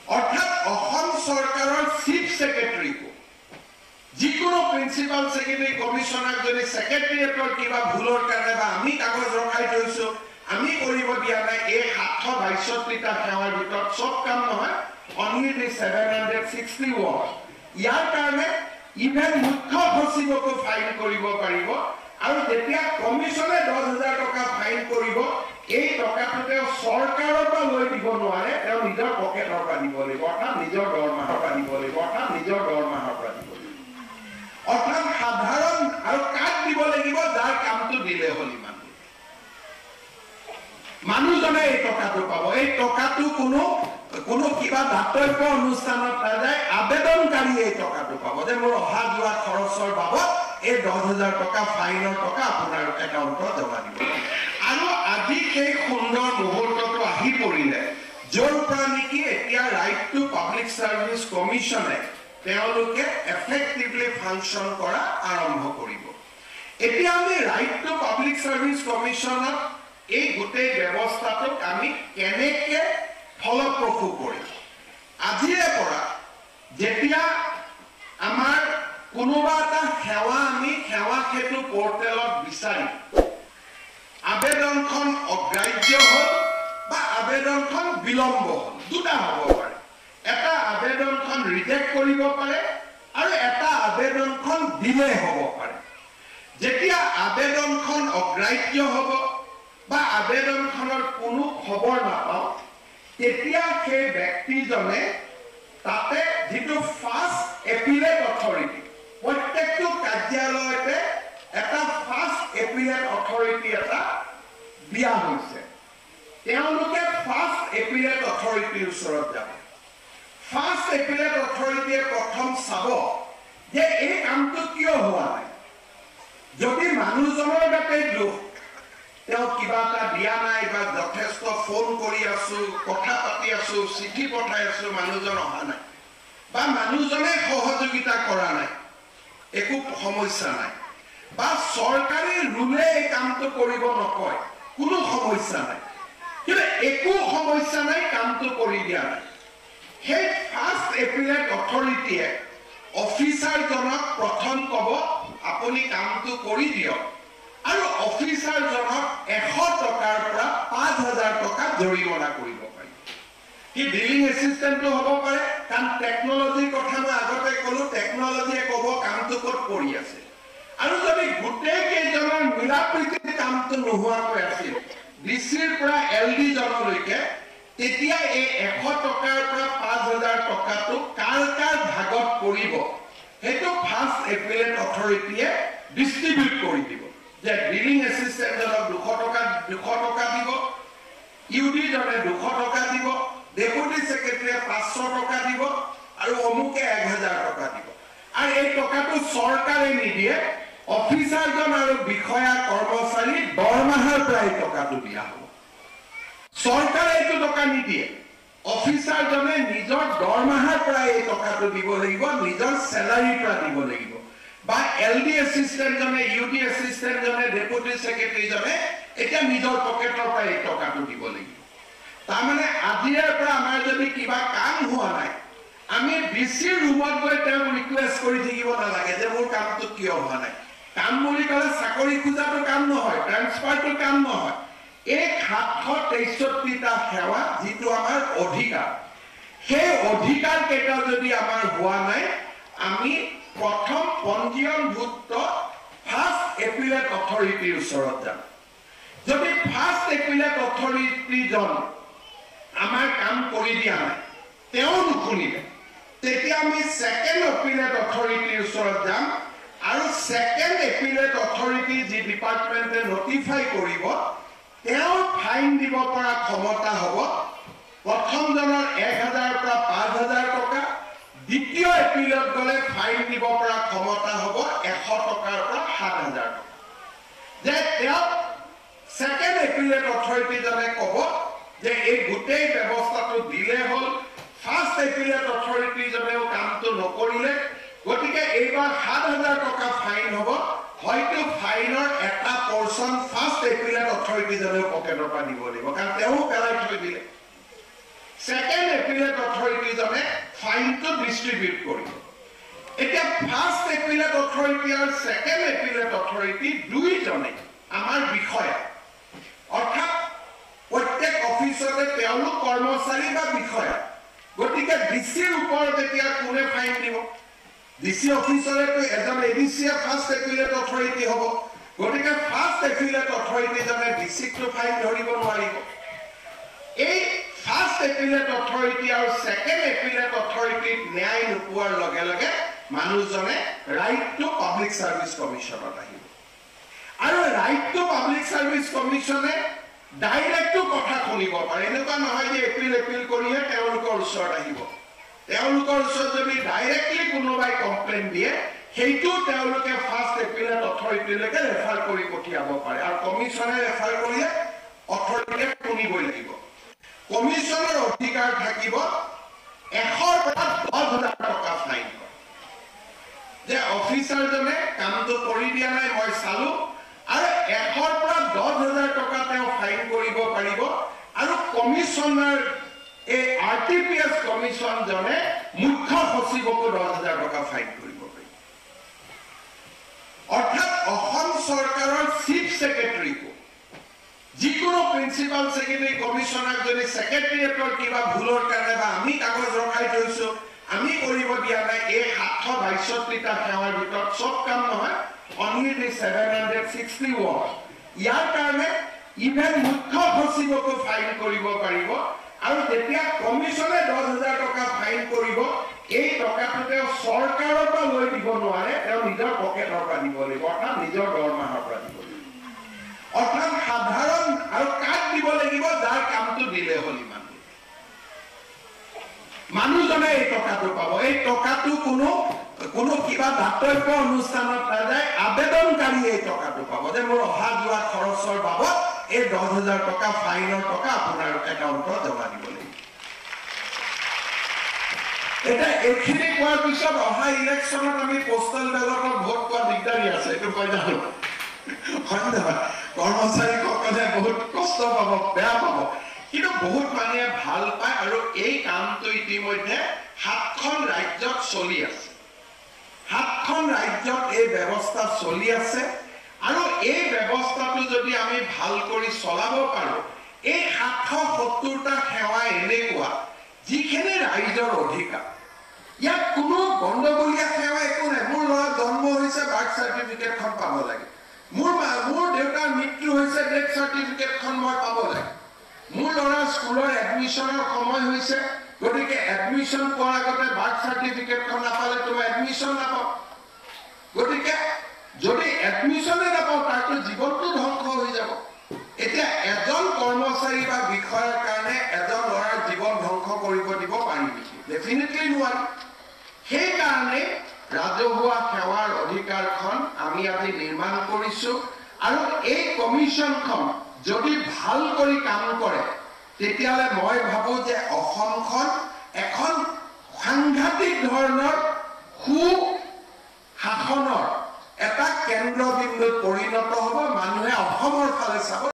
অৰ্থাৎ অসম চৰকাৰৰ চিফ সেক্ৰেটাৰীকো যিকোনো প্ৰিন্সিপাল সেক্ৰেটাৰী কমিশনাৰ যদি সেক্ৰেটাৰিয়েটৰ কিবা ভুলৰ কাৰণে বা আমি কাগজ ৰখাই থৈছো আমি কৰিব দিয়া নাই এই 762টা সেৱাৰ ভিতৰত সব কাম নহয় only the 761 ইয়াৰ কাৰণে ইভেন মুখ্য সচিবকো ফাইন কৰিব পাৰিব আৰু যেতিয়া কমিশনে 10000 টকা ফাইন কৰিব এই টকাটোতে চৰকাৰৰ পৰা লৈ দিব নোৱাৰে তেওঁ নিজৰ পকেটৰ পৰা দিব লাগিব অৰ্থাৎ নিজৰ দৰমহাৰ পৰা দিব লাগিব অৰ্থাৎ নিজৰ দৰমহাৰ পৰা দিব লাগিব অৰ্থাৎ সাধাৰণ আৰু কাক দিব লাগিব যাৰ কামটো দিলে হলি মানুহজনে এই টকাটো পাব এই টকাটো কোনো কিবা দাতব্য অনুষ্ঠানত নাযায় আবেদনকাৰী এই টকাটো পাব যে মোৰ অহা যোৱা খৰচৰ বাবদ এই 10000 টকা ফাইনৰ টকা আপোনাৰ একাউণ্টত জমা দিব আৰু আজি এই সুন্দৰ মুহূৰ্তটো আহি পৰিলে য'ৰ পৰা নেকি এতিয়া ৰাইট টু পাব্লিক সাৰ্ভিস কমিশনে তেওঁলোকে এফেক্টিভলি ফাংচন কৰা আৰম্ভ কৰিব এতিয়া আমি ৰাইট টু পাব্লিক সাৰ্ভিস কমিশনত এই গোটেই ব্যৱস্থাটোক আমি কেনেকে ফলপ্ৰসূ কৰিম আজিৰে পৰা যেতিয়া আমাৰ কোনোবা এটা সেৱা আমি সেৱা সেতু পোৰ্টেলত বিচাৰিম আবেদনখন অগ্ৰাহ্য হ'ল বা আবেদনখন বিলম্ব হ'ল দুটা হ'ব পাৰে এটা আবেদনখন ৰিজেক্ট কৰিব পাৰে আৰু এটা আবেদনখন ডিলে হ'ব পাৰে যেতিয়া আবেদনখন অগ্ৰাহ্য হ'ব বা আবেদনখনৰ কোনো খবৰ নাপাওঁ তেতিয়া সেই ব্যক্তিজনে তাতে যেটো ফাৰ্স্ট এপিলেট অথৰিটি প্ৰত্যেকটো কাৰ্যালয়তে এটা ফাৰ্স্ট এপিলেট অথৰিটি এটা দিয়া হৈছে তেওঁলোকে ফাৰ্স্ট এপিলেট অথৰিটিৰ ওচৰত যাব ফাৰ্স্ট এপিলেট অথৰিটিয়ে প্ৰথম চাব যে এই কামটো কিয় হোৱা নাই যদি মানুহজনৰ গাতে দোষ তেওঁ কিবা এটা দিয়া নাই বা যথেষ্ট ফোন কৰি আছো কথা পাতি আছো চিঠি পঠাই আছো মানুহজন অহা নাই বা মানুহজনে সহযোগিতা কৰা নাই একো সমস্যা নাই বা চৰকাৰী ৰুলে এই কামটো কৰিব নকয় কোনো সমস্যা নাই কিন্তু একো সমস্যা নাই কামটো কৰি দিয়া নাই সেই ফাৰ্স্ট এপিলেট অথৰিটিয়ে অফিচাৰজনক প্ৰথম ক'ব আপুনি কামটো কৰি দিয়ক আৰু অফিচাৰজনক 100 টকাৰ পৰা 5000 টকা জৰিমনা কৰিব পাৰি কি ডিলিং এসিস্টেন্টটো হ'ব পাৰে কাৰণ টেকনলজিৰ কথা মই আগতে ক'লো টেকনলজিয়ে ক'ব কামটো ক'ত কৰি আছে আৰু যদি গোটেই কেইজনৰ মিলাপ্ৰীতিৰ কামটো নোহোৱাকৈ আছিল ডিচিৰ পৰা এলডি জনলৈকে তেতিয়া এই 100 টকাৰ পৰা 5000 টকাটো কাৰ ভাগত পৰিব হেতু ফাৰ্স্ট এপিলেট অথৰিটিয়ে ডিস্ট্ৰিবিউট কৰি দিব যে ডিলিং এসিস্টেন্টজনক 200 টকা দিব ইউডি জনে 200 টকা দিব ডেপুটি সেক্ৰেটাৰীয়ে 500 টকা দিব আৰু অমুকে 1000 টকা দিব আৰু এই টকাটো চৰকাৰে নিদিয়ে অফিচাৰজন আৰু বিষয়া কৰ্মচাৰী দৰমহাৰ প্ৰায় টকাটো দিয়া হ'ব চৰকাৰে এইটো টকা নিদিয়ে অফিচাৰজনে নিজৰ দৰমহাৰ প্ৰায় এই টকাটো দিব লাগিব নিজৰ স্যালাৰিৰ পৰা দিব লাগিব বা এলডি এসিস্টেন্ট জনে ইউডি এসিস্টেন্ট জনে ডেপুটি সেক্ৰেটাৰী জনে এটা নিজৰ পকেটৰ পৰা এই টকাটো দিব লাগিব তাৰ মানে আজিৰ পৰা আমাৰ যদি কিবা কাম হোৱা নাই আমি ডিসি ৰুমত গৈ তেওঁক ৰিকুৱেষ্ট কৰি থাকিব নালাগে যে মোৰ কামটো কিয় হোৱা নাই কাম বুলি ক'লে চাকৰি খোজাটো কাম নহয় ট্ৰান্সফাৰটো কাম নহয় এই 763টা সেৱা যেটো আমাৰ অধিকাৰ সেই অধিকাৰ কেইটা যদি আমাৰ হোৱা নাই আমি প্ৰথম পঞ্জীয়নভুক্ত ফাৰ্স্ট এপিলেট অথৰিটিৰ ওচৰত যাম যদি ফাৰ্স্ট এপিলেট অথৰিটিজন আমাৰ কাম কৰি দিয়া নাই তেওঁ নুশুনিলে তেতিয়া আমি সেকেন্ড এপিলেট অথৰিটিৰ ওচৰত যাম আৰু সেকেন্ড এপিলেট অথৰিটি যি ডিপাৰ্টমেন্টে নটিফাই কৰিব তেওঁ ফাইন দিব পৰা ক্ষমতা হ'ব প্ৰথমজনৰ 1000 পৰা 5000 টকা দ্বিতীয় এপিলত গলে ফাইন দিব পৰা ক্ষমতা হ'ব 100 টকাৰ পৰা 7000 টকা যে তেওঁ সেকেন্ড এপিলেট অথৰিটি জনে ক'ব যে এই গোটেই ব্যৱস্থাটো দিলে হ'ল ফাৰ্স্ট এপিলেট অথৰিটি জনেও কামটো নকৰিলে গতিকে এইবাৰ 7000 টকা ফাইন হ'ব হয়তো ফাইনৰ এটা পোৰশন ফাৰ্স্ট এপিলেট অথৰিটি জনেও পকেটৰ পৰা দিব লাগিব কাৰণ তেওঁ পেলাই থৈ দিলে সেকেন্ড এপিলেট অথৰিটি অথৰিটিজনে ফাইনটো ডিষ্ট্ৰিবিউট কৰিব এতিয়া ফাৰ্ষ্ট এপিলেট অথৰিটি আৰু ছেকেণ্ড এপিলেট অথৰিটি দুইজনে আমাৰ বিষয়া অৰ্থাৎ প্ৰত্যেক অফিচতে তেওঁলোক কৰ্মচাৰী বা বিষয়া গতিকে ডিচিৰ ওপৰত এতিয়া কোনে ফাইন দিব ডিসি অফিসরেতো এজন এডিসি ফার্স্ট এপিলেট অথরিটি হবো গতিকে ফার্স্ট এপিলেট অথরিটি জনে ডিসিক তো ফাইন ধরিব নোৱাৰিব এই ফাৰ্স্ট এপিলেট অথৰিটি আৰু সেকেন্ড এপিলেট অথৰিটি ন্যায় নোপোৱাৰ লগে লগে মানুহজনে ৰাইট টু পাব্লিক সাৰ্ভিস কমিশনত আহিব আৰু ৰাইট টু পাব্লিক সাৰ্ভিস কমিশনে ডাইৰেক্ট কথা শুনিব পাৰে এনেকুৱা নহয় যে এপিল কৰিহে তেওঁলোকৰ ওচৰত আহিব তেওঁলোকৰ ওচৰত যদি ডাইৰেক্টলি কোনোবাই কমপ্লেইন দিয়ে সেইটো তেওঁলোকে ফাৰ্স্ট এপিলেট অথৰিটিলৈকে ৰেফাৰ কৰি পঠিয়াব পাৰে আৰু কমিশনে ৰেফাৰ কৰিলে অথৰিটিয়ে শুনিবই লাগিব কমিশনৰ অধিকাৰ থাকিব 100 পৰা 10,000 টকা ফাইন যে অফিচাৰজনে কামটো কৰি দিয়া নাই মই চালো আৰু 100 পৰা 10,000 টকা তেওঁ ফাইন কৰিব পাৰিব আৰু কমিশনাৰ এই আৰটিপিএছ কমিশন জনে মুখ্য সচিবকো 10,000 টকা ফাইন কৰিব পাৰিব অৰ্থাৎ অসম চৰকাৰৰ চিফ সেক্ৰেটাৰীকো যিকোনো প্ৰিন্সিপাল সেক্ৰেটাৰী কমিশনাৰ যদি সেক্ৰেটাৰিয়েটৰ কিবা ভুলৰ কাৰণে বা আমি কাগজ ৰখাই থৈছো আমি কৰিব দিয়া নাই এই 762টা সেৱাৰ ভিতৰত সব কাম নহয় only the 761 ইয়াৰ কাৰণে ইভেন মুখ্য সচিবকো ফাইন কৰিব পাৰিব আৰু যেতিয়া কমিশনে 10,000 টকা ফাইন কৰিব এই টকাটোতে চৰকাৰৰ পৰা লৈ দিব নোৱাৰে তেওঁ নিজৰ পকেটৰ পৰা দিব লাগিব অৰ্থাৎ নিজৰ দৰমহাৰ পৰা দিব লাগিব অৰ্থাৎ সাধাৰণ আৰু কাট দিব লাগিব যাৰ কামটো দিলে হ'ল ইমান মানুহজনে এই টকাটো পাব এই টকাটো কোনো কিবা দাতব্য অনুষ্ঠানত নাযায় আবেদনকাৰী এই টকাটো পাব যে মোৰ অহা যোৱা খৰচৰ বাবদ এই 10,000 টকা ফাইনৰ টকা আপোনাৰ একাউণ্টত জমা দিব লাগিব এটা এখিনি কোৱাৰ পিছত অহা ইলেকশ্যনত আমি পোষ্টেল বেলটত ভোট পোৱা দিগদাৰী আছে এইটো কৈ জানো কৰ্মচাৰীসকলে বহুত কষ্ট পাব বেয়া পাব কিন্তু বহুত মানুহে ভাল পায় আৰু এই কামটো ইতিমধ্যে 7খন ৰাজ্যত চলি আছে 7খন ৰাজ্যত এই ব্যৱস্থা চলি আছে আৰু এই ব্যৱস্থাটো যদি আমি ভাল কৰি চলাব পাৰো এই 770টা সেৱা এনেকুৱা যিখিনি ৰাইজৰ অধিকাৰ ইয়াত কোনো গণ্ডগোলীয়া সেৱা একো নাই মোৰ ল'ৰা জন্ম হৈছে বাৰ্থ চাৰ্টিফিকেটখন পাব লাগে মোৰ দেউতাৰ মৃত্যু হৈছে ডেথ চাৰ্টিফিকেটখন মই পাব লাগে মোৰ ল'ৰা স্কুলৰ এডমিশনৰ সময় হৈছে গতিকে এডমিশন কৰাৰ আগতে বাৰ্থ চাৰ্টিফিকেটখন নাপালে তুমি এডমিশন নাপাও গতিকে যদি এডমিশনে নাপাও তাৰটো জীৱনটো ধ্বংস হৈ যাব এতিয়া এজন কৰ্মচাৰী বা বিষয়াৰ কাৰণে এজন ল'ৰাৰ জীৱন ধ্বংস কৰিব দিব পাৰি নেকি ডেফিনেটলি নোৱাৰি সেই কাৰণে ৰাজহুৱা সেৱাৰ অধিকাৰখন আমি আজি নিৰ্মাণ কৰিছো আৰু এই কমিশনখন যদি ভাল কৰি কাম কৰে তেতিয়ালে মই ভাবো যে অসমখন এখন সাংঘাতিক ধৰণৰ শাসনৰ এটা কেন্দ্ৰবিন্দুত পৰিণত হ'ব মানুহে অসমৰ ফালে চাব